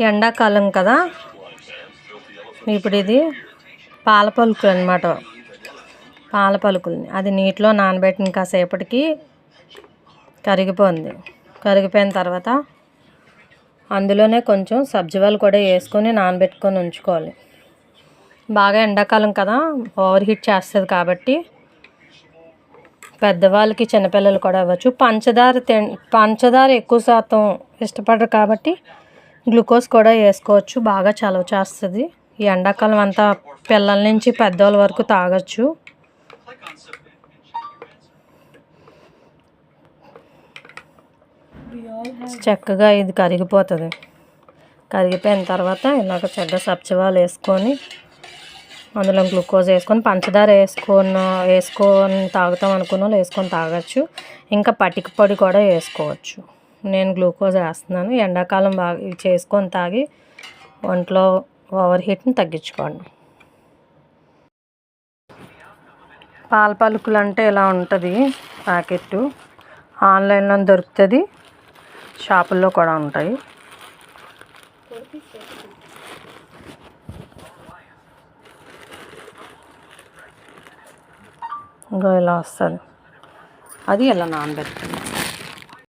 ఎండాకాలం కదా, ఇప్పుడు ఇది పాల పలుకులు అనమాట. పాల పలుకుల్ని అది నీటిలో నానబెట్టిన కాసేపటికి కరిగిపోయింది. కరిగిపోయిన తర్వాత అందులోనే కొంచెం సబ్జాలు కూడా వేసుకొని నానబెట్టుకొని ఉంచుకోవాలి. బాగా ఎండాకాలం కదా, ఓవర్ హీట్ చేస్తుంది కాబట్టి పెద్దవాళ్ళకి చిన్నపిల్లలు కూడా ఇవ్వచ్చు. పంచదార ఎక్కువ శాతం ఇష్టపడరు కాబట్టి గ్లూకోజ్ కూడా వేసుకోవచ్చు. బాగా చలవ చేస్తుంది. ఈ ఎండాకాలం అంతా పిల్లల నుంచి పెద్దవాళ్ళ వరకు తాగొచ్చు. చక్కగా ఇది కరిగిపోతుంది. కరిగిపోయిన తర్వాత ఇలాగ చక్కగా సబ్జాలు వేసుకొని అందులో గ్లూకోజ్ వేసుకొని పంచదార వేసుకొని తాగుతాం అనుకున్న వాళ్ళు వేసుకొని తాగొచ్చు. ఇంకా పటిక పొడి కూడా వేసుకోవచ్చు. నేను గ్లూకోజ్ వేస్తున్నాను. ఎండాకాలం బాగా ఇవి చేసుకొని తాగి ఒంట్లో ఓవర్ హీట్ని తగ్గించుకోండి. పాల పలుకులు అంటే ఇలా ఉంటుంది ప్యాకెట్టు. ఆన్లైన్లో దొరుకుతుంది, షాపుల్లో కూడా ఉంటాయి. ఇంకా ఇలా వస్తుంది. అది ఇలా నానబెట్టుకుంది.